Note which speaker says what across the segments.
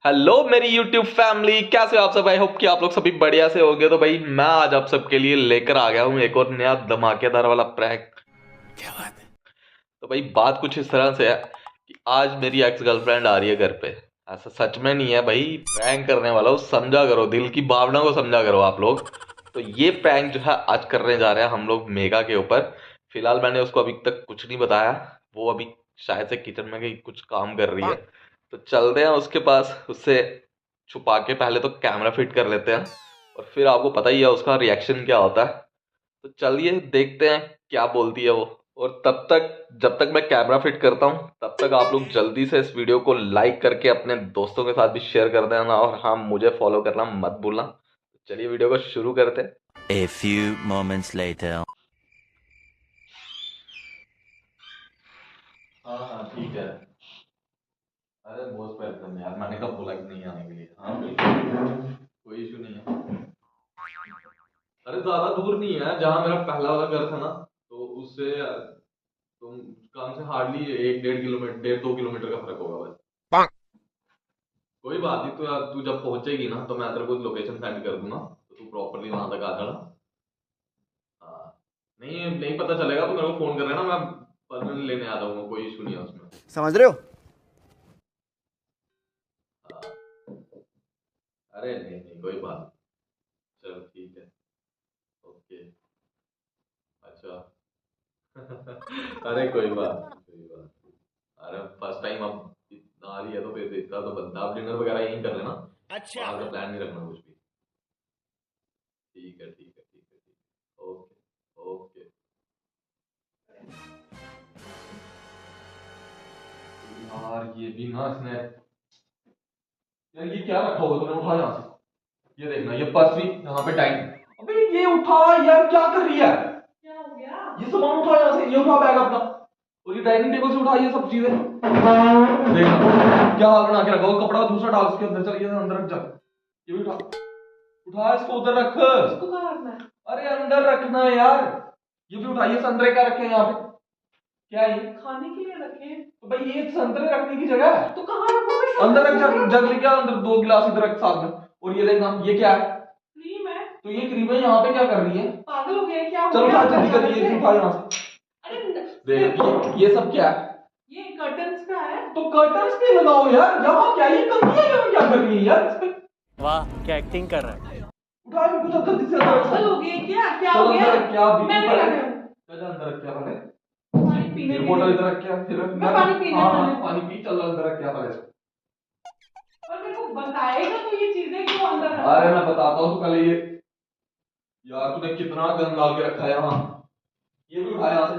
Speaker 1: Hello मेरी YouTube family, कैसे हो आप सब। आई होप कि आप लोग सभी बढ़िया से होंगे। तो भाई मैं आज आप सबके लिए लेकर आ गया हूँ एक और नया धमाकेदार वाला प्रैंक।
Speaker 2: क्या बात है।
Speaker 1: तो भाई बात कुछ इस तरह से है कि आज मेरी एक्स गर्लफ्रेंड आ रही है घर पे। ऐसा सच में नहीं है भाई, प्रैंक करने वाला हूँ, समझा करो, दिल की भावना को समझा करो आप लोग। तो ये प्रैंक जो है आज करने जा रहे हैं हम लोग मेगा के ऊपर। फिलहाल मैंने उसको अभी तक कुछ नहीं बताया, वो अभी शायद से किचन में कहीं कुछ काम कर रही है। तो चलते हैं उसके पास, उससे छुपा के पहले तो कैमरा फिट कर लेते हैं और फिर आपको पता ही है उसका रिएक्शन क्या होता है। तो चलिए देखते हैं क्या बोलती है वो। और तब तक, जब तक मैं कैमरा फिट करता हूँ, तब तक आप लोग जल्दी से इस वीडियो को लाइक करके अपने दोस्तों के साथ भी शेयर कर देना और हाँ, मुझे फॉलो करना मत भूलना। चलिए वीडियो को शुरू करते हैं।
Speaker 2: A few moments later.
Speaker 1: हाँ हाँ ठीक है। अरे मोस्ट वेलकम यार, मैंने कब बोला कि नहीं आने के लिए। हाँ बिल्कुल, कोई इशू नहीं है। अरे ज्यादा दूर नहीं है, जहाँ मेरा पहला वाला घर था ना, तो उससे तुम कम से हार्डली 1-1.5 किलोमीटर, 1.5-2 किलोमीटर का फर्क होगा बस। कोई बात नहीं, तो यार तू जब पहुंचेगी ना तो मैं तेरे को लोकेशन सेंड कर दूंगा, तो तू प्रॉपरली वहां तक आ जाना। हाँ, नहीं नहीं पता चलेगा तो मेरे को फोन कर लेना, मैं पर्सनली लेने आ जाऊंगा, कोई इशू नहीं है उसमें।
Speaker 3: समझ रहे हो?
Speaker 1: हाँ, अरे नहीं नहीं कोई बात नहीं। चलो ठीक है। ओके। अच्छा। अरे कोई बात नहीं, कोई बात नहीं। अरे फर्स्ट टाइम अब आ रही है तो फिर इतना तो बनता है। आप डिनर वगैरह यहीं कर लेना,
Speaker 2: अच्छा।
Speaker 1: बाहर का प्लान नहीं रखना कुछ भी। ठीक है ठीक है ठीक है ठीक है। Okay okay. यार ये भी ना इसने, यार ये क्या रखा होगा तूने, उठा यहाँ से। ये देखना, ये पर्स भी यहाँ पे टाइम। अबे ये उठा यार, क्या कर रही है।
Speaker 4: क्या हो गया?
Speaker 1: ये सामान उठा यहाँ से, ये उठा बैग अपना, और ये डाइनिंग टेबल से उठा ये सब चीजें। देखना क्या हाल बना के रखा होगा, कपड़ा दूसरा डाल उसके अंदर, चल ये अंदर रख जा। ये भी उठा, उठा इसको उधर रख।
Speaker 4: इसको कहाँ रखना है?
Speaker 1: अरे अंदर रखना है यार। ये भी उठाइए, संतरे क्या रखे हैं यहाँ पे, क्या है ये।
Speaker 4: खाने के लिए रखे हैं।
Speaker 1: तो भाई ये संतरे रखने की जगह है।
Speaker 4: तो कहाँ रखोगे?
Speaker 1: अंदर रख, जग लेके आ अंदर, 2 गिलास इधर रख साथ में। और ये देखना ये क्या है।
Speaker 4: क्रीम है।
Speaker 1: तो ये क्रीम है, यहाँ पे क्या कर रही है।
Speaker 4: पागल हो गया क्या? हो
Speaker 1: चलो
Speaker 4: गया?
Speaker 1: उठा जल्दी कर, ये उठा यहाँ से।
Speaker 4: अरे
Speaker 1: देख ये सब क्या है।
Speaker 4: ये कर्टन्स का है।
Speaker 1: तो कर्टन्स पे लगाओ यार, यहाँ क्या ये कर रही है, यहाँ क्या कर रही है यार इस पे।
Speaker 2: वाह क्या एक्टिंग कर रहा है।
Speaker 1: उठा इनको जल्दी से अंदर
Speaker 4: पागल
Speaker 1: रख।
Speaker 4: हो गया क्या? क्या
Speaker 1: चलो
Speaker 4: हो गया?
Speaker 1: अंदर रख, क्या भी
Speaker 4: मैं नहीं
Speaker 1: पहले
Speaker 4: रख रही हूँ।
Speaker 1: चल अंदर रख, क्या पहले
Speaker 4: पानी पीने
Speaker 1: ये
Speaker 4: के
Speaker 1: बोतल
Speaker 4: लिए।
Speaker 1: इधर रख, क्या फिर
Speaker 4: मैं पानी पीने
Speaker 1: हाँ
Speaker 4: के
Speaker 1: हाँ
Speaker 4: लिए।
Speaker 1: पानी पी, चल अंदर रख, क्या पहले।
Speaker 4: और मेरे को बताएगा तो ये चीजें क्यों अंदर रख?
Speaker 1: अरे मैं बताता हूँ तो पहले ये, यार तूने कितना गंद डाल के रखा है यहाँ। ये भी उठा यहाँ से,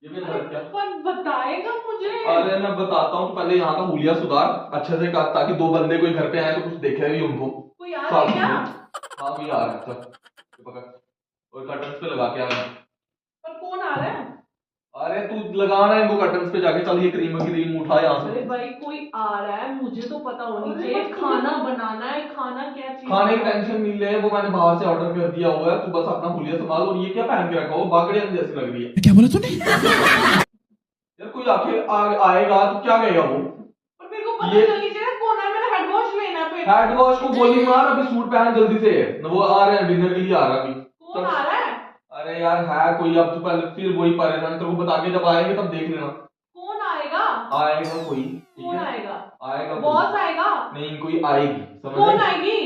Speaker 1: ये भी अंदर रख क्या।
Speaker 4: पर बताएगा मुझे।
Speaker 1: अरे मैं बताता हूँ तो पहले यहाँ का हुलिया सुधार अच्छे से कर, ताकि 2 बंदे कोई घर पे आए तो कुछ देखे भी उनको।
Speaker 4: कोई आ रहा है क्या?
Speaker 1: हाँ कोई आ रहा है, चल ये पकड़ और कर्टन्स पे लगा के आ।
Speaker 4: पर कौन आ रहा है?
Speaker 1: अरे तू लगाना है इनको कर्टन्स पे जाके। चल ये क्रीम उठा यहाँ
Speaker 4: अरे
Speaker 1: से।
Speaker 4: भाई कोई आ रहा है, मुझे तो पता होनी
Speaker 1: अरे
Speaker 4: चाहिए।
Speaker 1: बस
Speaker 4: खाना बनाना है, खाना क्या चीज?
Speaker 1: खाने की टेंशन नहीं ले, वो मैंने बाहर से ऑर्डर कर दिया हुआ है, तू बस अपना हुलिया संभाल। और ये क्या पहन के रखा हो, बागड़िया जैसी लग रही है।
Speaker 2: क्या बोला तूने।
Speaker 1: यार कोई आएगा तो क्या कहेगा वो।
Speaker 4: पर मेरे को पता
Speaker 1: ये-
Speaker 4: चलनी चाहिए कौन है। मेरा हेड वॉश लेना है फिर।
Speaker 1: हैंड वॉश को गोली मार, अभी सूट पहन जल्दी से। वो आ रहे हैं, डिनर के लिए आ रहा है अभी।
Speaker 4: कौन आ रहा है?
Speaker 1: अरे यार है कोई, अब तो पहले फिर वही परेशान, तेरे को बता के जब आएंगे तब देख लेना।
Speaker 4: कौन आएगा?
Speaker 1: आएगा कोई, ठीक
Speaker 4: कौन
Speaker 1: है
Speaker 4: आएगा?
Speaker 1: आएगा कोई।
Speaker 4: बॉस आएगा?
Speaker 1: नहीं कोई आएगी, समझ
Speaker 4: कौन
Speaker 1: रहे?
Speaker 4: आएगी?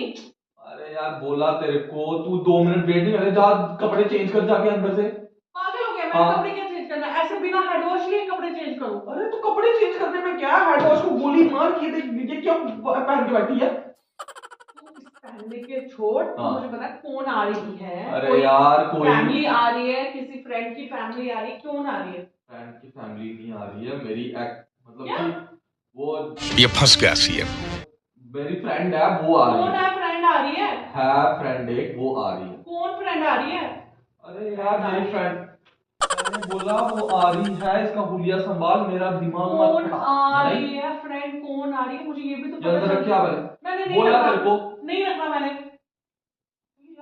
Speaker 1: अरे यार बोला तेरे को, तू 2 मिनट वेट नहीं करे, जा कपड़े चेंज कर जाके अंदर से।
Speaker 4: पागल हो गया? मैंने
Speaker 1: हाँ।
Speaker 4: कपड़े क्या चेंज करना है? ऐसे बिना हेड वॉश लिए कपड़े चेंज करूं?
Speaker 1: अरे तो कपड़े चेंज करने में क्या, हेड वॉश को गोली मार के देख, ये क्या पहन के बैठी है।
Speaker 4: तू इस पहनने के छोड़, तू
Speaker 1: हाँ।
Speaker 4: मुझे बता कौन आ रही है?
Speaker 1: अरे यार कोई
Speaker 4: फैमिली आ रही है, किसी फ्रेंड की फैमिली आ रही है, कौन आ रही है?
Speaker 1: फ्रेंड की फैमिली नहीं आ रही है, मेरी मतलब
Speaker 4: क्या?
Speaker 1: कि वो
Speaker 5: ये फंस गया सीएम।
Speaker 1: मेरी फ्रेंड है, वो आ रही
Speaker 4: कौन
Speaker 1: है।
Speaker 4: है? फ्रेंड आ रही है?
Speaker 1: फ्रेंड एक, वो आ रही है।
Speaker 4: कौन फ्रेंड आ रही है?
Speaker 1: अरे यार मेरी फ्रेंड, मैंने बोला वो आ रही है, इसका हुलिया संभाल, मेरा दिमाग मत
Speaker 4: कौन
Speaker 1: खा।
Speaker 4: आ
Speaker 1: नहीं,
Speaker 4: रही है? फ्रेंड कौन आ रही है? मुझे ये भी तो
Speaker 1: ये
Speaker 4: पता
Speaker 1: अंदर रख,
Speaker 4: चल।
Speaker 1: क्या पहले
Speaker 4: मैंने नहीं
Speaker 1: बोला
Speaker 4: रखा।
Speaker 1: तेरे को।
Speaker 4: नहीं रखा मैंने।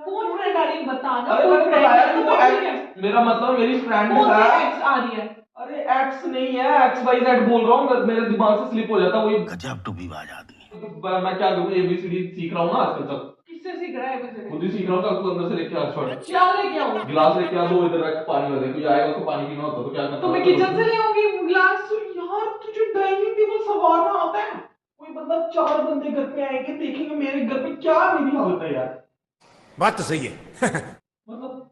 Speaker 4: कौन फ्रेंड आ रही है बताना।
Speaker 1: अरे
Speaker 4: कौन
Speaker 1: मैंने
Speaker 4: friend
Speaker 1: बताया
Speaker 4: है?
Speaker 1: कि
Speaker 4: तो
Speaker 1: वो
Speaker 4: बैठी है।
Speaker 1: एक्स, मेरा मतलब मेरी फ्रेंड
Speaker 4: कौन सी
Speaker 1: है।
Speaker 4: एक्स आ रही है?
Speaker 1: अरे एक्स नहीं है, XYZ बोल रहा हूँ, मेरे दिमाग से स्लिप हो जाता वही।
Speaker 2: गजब टू बी बाज आदमी।
Speaker 1: तो मैं क्या करूँ, ABCD सीख रहा हूँ ना आजकल। चल
Speaker 4: किससे सीख रहा है मुझे?
Speaker 1: खुद ही सीख रहा हूँ। चल तू अंदर से लेके आ, छोड़
Speaker 4: क्या लेके आऊँ?
Speaker 1: गिलास लेके आ, दो इधर रख, पानी वाले कोई आएगा उसको पानी पीना होता तो क्या करता?
Speaker 4: तो मैं किचन से ले आऊंगी गिलास। यार तुझे डाइनिंग टेबल संवारना आता है? कोई बंदा, 4 बंदे घर पे आएंगे, देखेंगे मेरे घर पे क्या मेरी हालत है यार।
Speaker 3: बात तो सही है।
Speaker 4: मतलब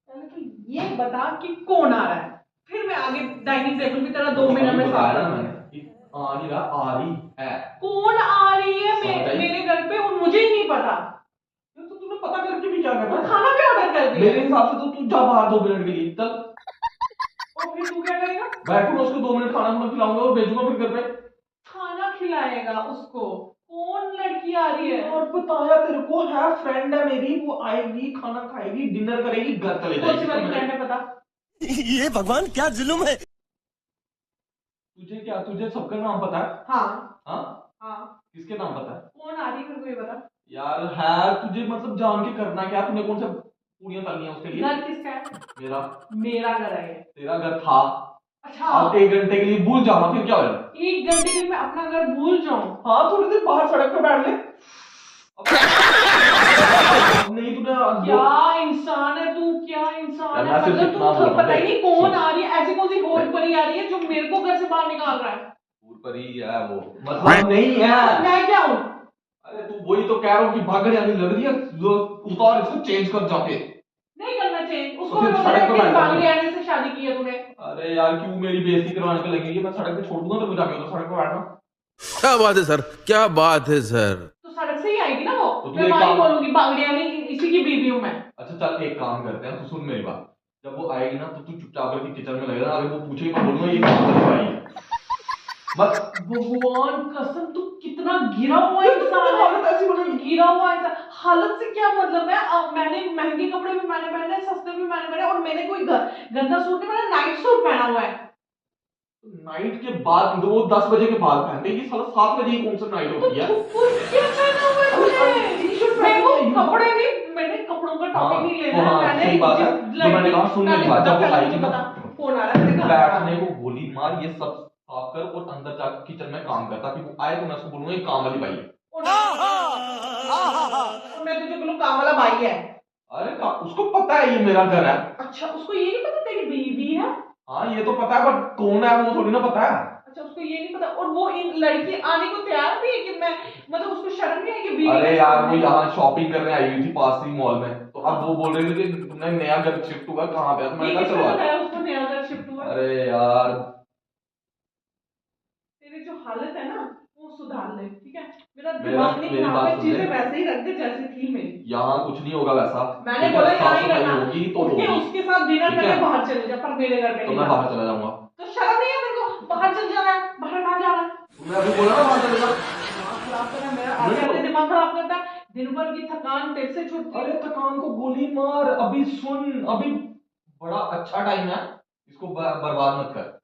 Speaker 4: पहले तो ये बता कि कौन आ रहा है, फिर मैं आगे डाइनिंग टेबल की तरह 2 मिनट में
Speaker 1: बताया
Speaker 4: साफ
Speaker 1: ना
Speaker 4: करूंगी।
Speaker 1: मैंने कि आ नहीं रहा, आ रही है।
Speaker 4: कौन आ रही है
Speaker 1: बताइए।
Speaker 4: मेरे घर पे और मुझे ही नहीं पता।
Speaker 1: तो तूने पता करके भी क्या करना
Speaker 4: और
Speaker 1: है?
Speaker 4: खाना भी ऑर्डर कर दिया।
Speaker 1: मेरे हिसाब से तो तू जा बाहर 2 मिनट के लिए। चल
Speaker 4: और फिर तू क्या करेगा?
Speaker 1: बैठूंगा, उसको 2 मिनट खाना खुना खिलाऊंगा और भेजूंगा फिर घर पे।
Speaker 4: खाना खिलाएगा उसको? कौन लड़की आ रही है?
Speaker 1: और बताया तेरे को, है फ्रेंड है मेरी, वो आएगी, खाना खाएगी, डिनर करेगी, घर चले
Speaker 4: कौन सी
Speaker 1: जाएगी।
Speaker 4: वाली फ्रेंड है पता?
Speaker 3: ये भगवान क्या जुल्म है।
Speaker 1: तुझे क्या, तुझे सबका नाम पता है?
Speaker 4: हाँ
Speaker 1: हाँ,
Speaker 4: हाँ।
Speaker 1: किसके नाम पता है?
Speaker 4: कौन आ रही है मेरे को ये बता।
Speaker 1: यार है, तुझे मतलब जान के करना क्या? तूने कौन सा पूड़ियां तलनी है उसके लिए?
Speaker 4: घर किसका है?
Speaker 1: मेरा।
Speaker 4: मेरा घर है ये।
Speaker 1: तेरा घर था।
Speaker 4: अच्छा,
Speaker 1: अब 1 घंटे के लिए भूल जाना, फिर क्या होगा?
Speaker 4: 1 घंटे के लिए मैं अपना घर भूल जाऊं?
Speaker 1: हाँ, थोड़ी देर बाहर सड़क पे बैठ ले। अब नहीं तूने
Speaker 4: क्या इंसान है तू, क्या इंसान
Speaker 1: यार,
Speaker 4: है?
Speaker 1: मैं सिर्फ
Speaker 4: मतलब
Speaker 1: इतना बोल
Speaker 4: तू
Speaker 1: रहा हूँ,
Speaker 4: पता ही नहीं
Speaker 1: देख,
Speaker 4: कौन
Speaker 1: सुन।
Speaker 4: आ रही है, ऐसी कौन सी होड़ परी आ रही है जो मेरे को घर से बाहर निकाल रहा है?
Speaker 1: भूल परी है वो, मतलब नहीं है।
Speaker 4: मैं क्या हूँ?
Speaker 1: अरे तू वही तो कह रहा हूँ कि भागड़ आने लग रही है, उतार इसको, चेंज कर जाके।
Speaker 4: नहीं करना चाहिए उसको।
Speaker 1: तो फिर
Speaker 4: बोला
Speaker 1: सड़क
Speaker 4: है
Speaker 1: पे
Speaker 4: कि
Speaker 1: बैठ
Speaker 4: बांगड़ी
Speaker 1: जाना।
Speaker 4: आने से शादी की है तूने।
Speaker 1: अरे यार, क्यों मेरी बेइज्जती करवाने पे लगेगी? मैं सड़क पे छोड़ दूंगा तो जाके उधर सड़क पे बैठना।
Speaker 3: क्या बात है सर, क्या बात है सर।
Speaker 4: तो सड़क से ही आएगी ना वो,
Speaker 1: तो तू
Speaker 4: मैं
Speaker 1: एक
Speaker 4: वहां
Speaker 1: काम-
Speaker 4: बोलूंगी बांगड़ी आने इसी की बीवी हूँ मैं।
Speaker 1: अच्छा चल, एक काम करते हैं, तू सुन मेरी बात। जब वो आएगी ना तो तू चुपचाप करके किचन में लगेगा। अगर वो पूछेगी मैं बोलूंगा ये काम करने आई है। मत
Speaker 4: भगवान कसम, तू कितना गिरा हुआ इंसान है।
Speaker 1: हालत ऐसी बनेगी।
Speaker 4: गिरा हुआ इंसान। हालत से क्या मतलब है? अब मैंने महंगे कपड़े भी मैंने पहने, सस्ते भी मैंने पहने, और मैंने कोई गंदा सूट नहीं, मैंने नाइट सूट पहना हुआ है।
Speaker 1: नाइट के बाद तो वो 10 बजे के बाद पहनते हैं, ये साला 7 बजे ही कौन सा नाइट
Speaker 4: तो
Speaker 1: होती है?
Speaker 4: क्या पहना हुआ है तूने?
Speaker 1: टी-शर्ट
Speaker 4: मेरे को
Speaker 1: पहनी है।
Speaker 4: कपड़े नहीं, मैंने कपड़ों का टॉपिक नहीं लेना
Speaker 1: हाँ,
Speaker 4: है। मैंने
Speaker 1: सही बात है।
Speaker 4: जिस
Speaker 1: जो मैंने कहा, सुन मेरी बात, जब वो
Speaker 4: पहले
Speaker 1: आएगी
Speaker 4: मुझे
Speaker 1: ना,
Speaker 4: पता कौन आ रहा है मेरे घर।
Speaker 1: बैठने को गोली मार, ये सब साफ कर और अंदर जाकर किचन में काम कर, ताकि वो आए तो मैं उसको बोलूंगा ये काम वाली भाई है।
Speaker 4: और मैं तुझे बोलूं काम वाला भाई है?
Speaker 1: अरे उसको पता है ये मेरा घर है।
Speaker 4: अच्छा, उसको ये नहीं पता तेरी बीवी है?
Speaker 1: हाँ, ये तो पता है, बट कौन है वो थोड़ी ना पता है।
Speaker 4: अच्छा, उसको ये नहीं पता। और वो इन लड़की आने को तैयार भी है कि मैं, मतलब उसको शर्म नहीं है कि बीवी
Speaker 1: अरे
Speaker 4: के
Speaker 1: यार, वो
Speaker 4: सामने-
Speaker 1: यहाँ शॉपिंग करने आई हुई थी पास ही मॉल में, तो अब वो बोल रही थी कि तुमने नया घर शिफ्ट हुआ कहाँ पे है? तो मैंने
Speaker 4: ये
Speaker 1: कहा
Speaker 4: किसने
Speaker 1: चलो आ
Speaker 4: बताया
Speaker 1: जाओ।
Speaker 4: उसको नया घर शिफ्ट हुआ?
Speaker 1: अरे यार,
Speaker 4: तेरी जो हालत है ना वो सुधार ले, ठीक है? मेरा
Speaker 1: मेरा-
Speaker 4: दिमाग नहीं
Speaker 1: मेरी
Speaker 4: खराब
Speaker 1: बात
Speaker 4: है,
Speaker 1: सुन
Speaker 4: चीजें
Speaker 1: ले।
Speaker 4: वैसे ही रख दे जैसी थी मेरी।
Speaker 1: यहाँ कुछ नहीं होगा वैसा।
Speaker 4: मैंने
Speaker 1: ठीक है,
Speaker 4: बोला यहाँ
Speaker 1: साफ
Speaker 4: ही
Speaker 1: सफाई
Speaker 4: रहना,
Speaker 1: होगी तो
Speaker 4: उठ के
Speaker 1: होगी।
Speaker 4: उसके साथ डिनर
Speaker 1: ठीक
Speaker 4: करने
Speaker 1: है।
Speaker 4: बाहर चले जा, पर मेरे घर पे
Speaker 1: तो
Speaker 4: नहीं
Speaker 1: मैं
Speaker 4: जाना।
Speaker 1: बाहर चला जाऊंगा।
Speaker 4: तो शर्म नहीं है मेरे को? बाहर चल जाना है, बाहर ना जाना है।
Speaker 1: मैं अभी बोला ना बाहर चले जा।
Speaker 4: दिमाग खराब करना मेरा, आगे आगे दिमाग खराब करता है। दिन भर की थकान तेरे से छुटती
Speaker 1: अरे
Speaker 4: है।
Speaker 1: थकान को गोली मार, अभी सुन, अभी बड़ा अच्छा टाइम है, इसको बर्बाद मत कर।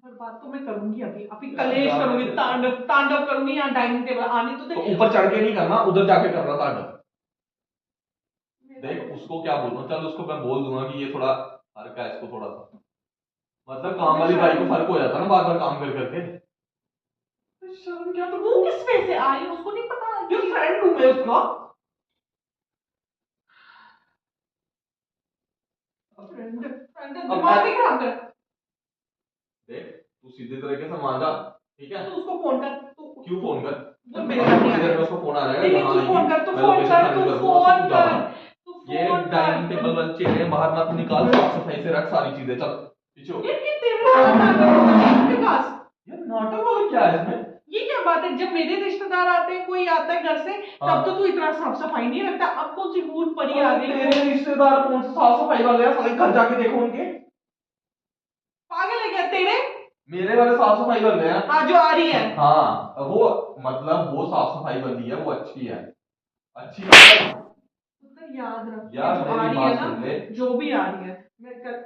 Speaker 4: बर्बाद तो मैं करूंगी, अभी अभी कलेश करूंगी, तांडव तांडव करूंगी यहाँ डाइनिंग टेबल आनी तो
Speaker 1: तो ऊपर चढ़ के नहीं करना, उधर जाके करना तांडव। देख उसको क्या बोलूं, चल उसको मैं बोल दूंगा कि ये थोड़ा फर्क है इसको थोड़ा सा, मतलब काम वाली बाई को फर्क हो जाता है ना बार बार काम कर करके।
Speaker 4: शर्म क्या? तो वो किस वे से आई उसको नहीं पता?
Speaker 1: ये फ्रेंड हूं मैं उसका।
Speaker 4: फ्रेंड फ्रेंड दिमाग नहीं खराब कर।
Speaker 1: देख तू सीधे तरीके से मान जा, ठीक है?
Speaker 4: तू उसको फोन कर, तू
Speaker 1: क्यों फोन कर?
Speaker 4: वो मेरे घर नहीं
Speaker 1: थोड़ी देर में
Speaker 4: आएगा।
Speaker 1: उसको फोन आ
Speaker 4: नहीं
Speaker 1: जाएगा।
Speaker 4: नहीं,
Speaker 1: कहाँ
Speaker 4: तू
Speaker 1: आएगी?
Speaker 4: फोन कर, तू
Speaker 1: मैं
Speaker 4: फोन
Speaker 1: लोकेशन
Speaker 4: कर,
Speaker 1: सेंड
Speaker 4: तू
Speaker 1: कर दूंगा,
Speaker 4: फोन
Speaker 1: तू जा
Speaker 4: कर,
Speaker 1: रहा।
Speaker 4: तू
Speaker 1: ये
Speaker 4: फोन
Speaker 1: डाइनिंग
Speaker 4: कर।
Speaker 1: टेबल बच्चे हैं, बाहर मत निकाल, साफ सफाई से रख सारी चीजें। चल पीछे हो।
Speaker 4: ये तेरे नाटक विकास,
Speaker 1: ये नाटक वाला क्या है इसमें?
Speaker 4: ये क्या बात है? जब मेरे रिश्तेदार आते हैं, कोई आता है घर से,
Speaker 1: हाँ।
Speaker 4: तब तो तू इतना साफ सफाई नहीं रखता। अब कौन सी भूत पड़ी आ गई?
Speaker 1: तेरे रिश्तेदार कौन से साफ सफाई वाले हैं? साले घर जाके देखो उनके।
Speaker 4: पागल है क्या तेरे?
Speaker 1: मेरे वाले साफ सफाई वाले हैं।
Speaker 4: हाँ, जो आ रही है।
Speaker 1: हाँ, वो मतलब वो साफ सफाई वाली है, वो अच्छी है, अच्छी है।
Speaker 4: मतलब याद रख,
Speaker 1: यार
Speaker 4: जो आ
Speaker 1: मेरी
Speaker 4: रही है
Speaker 1: बात सुन ले।
Speaker 4: ना, जो भी आ रही है,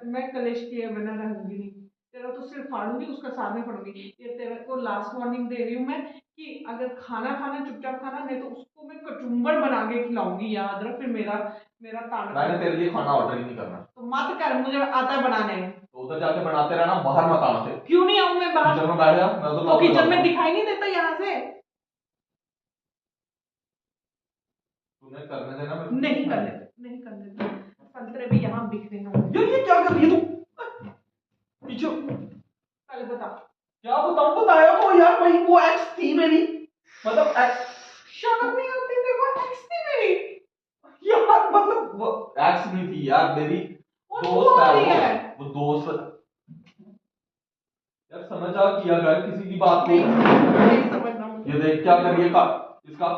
Speaker 4: मैं कलेश किए बिना रहूंगी नहीं। तेरा तो सिर्फ फाड़ूंगी, उसका साथ में फाड़ूंगी। ये तेरे को लास्ट वार्निंग दे रही हूँ मैं कि अगर खाना खाना चुपचाप खाना, नहीं तो उसको मैं कचुम्बर बना के खिलाऊंगी। याद रख, फिर मेरा मेरा ताना।
Speaker 1: मैंने तेरे लिए खाना ऑर्डर ही नहीं करना,
Speaker 4: तो मत कर, मुझे आता है बनाने।
Speaker 1: तो उधर जाके बनाते रहना, बाहर मत आना। फिर
Speaker 4: क्यों नहीं आऊं मैं बाहर?
Speaker 1: किचन में बैठ जा, मैं उधर
Speaker 4: तो किचन में दिखाई नहीं देता यहाँ से?
Speaker 1: तूने करने देना मेरे को?
Speaker 4: नहीं करने दे, नहीं करने दे। संतरे भी यहाँ बिखरे होंगे।
Speaker 1: यार ये क्या कर रही है तू? पीछे
Speaker 4: पहले बता।
Speaker 1: क्या बताऊं, बताया तो यार भाई, वो एक्स थी मेरी, मतलब एक्स।
Speaker 4: शर्म नहीं आती तेरे को? एक्स थी मेरी।
Speaker 1: यार मतलब वो एक्स नहीं थी यार मेरी,
Speaker 4: वो
Speaker 1: दोस्त
Speaker 4: तुम्हारी
Speaker 1: है
Speaker 4: है।
Speaker 1: वो दोस्त। यार समझ आ किया कर किसी की बात को।
Speaker 4: नहीं समझना मुझे।
Speaker 1: ये देख क्या कर रही है का इसका।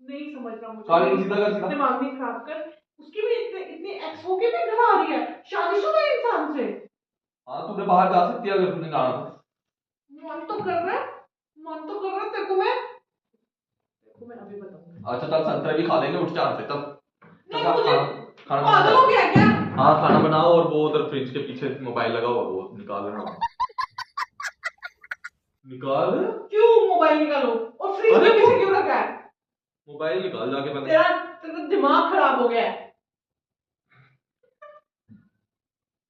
Speaker 4: नहीं समझना मुझे।
Speaker 1: काली सीधा कर सीधा।
Speaker 4: दिमाग नहीं खराब कर। उसकी भी इतने इतने एक्स होके भी घर आ रही है शादीशुदा इंसान से।
Speaker 1: हाँ तूने बाहर जा सकती है अगर तूने कहा तो।
Speaker 4: मन तो कर रहा है, मन तो कर रहा है तेरे को मैं अभी बताऊंगी।
Speaker 1: अच्छा चल संतरे भी खा लेंगे, उठ जान से तब।
Speaker 4: नहीं
Speaker 1: चल,
Speaker 4: मुझे
Speaker 1: खाना
Speaker 4: पागल हो गया क्या?
Speaker 1: हाँ खाना बनाओ, और वो उधर फ्रिज के पीछे मोबाइल लगा हुआ वो निकाल लेना। निकाल,
Speaker 4: क्यों मोबाइल निकालो और फ्रिज
Speaker 1: अरे
Speaker 4: में पीछे क्यों रखा है?
Speaker 1: मोबाइल निकाल जाके पहले।
Speaker 4: तेरा दिमाग खराब हो गया है।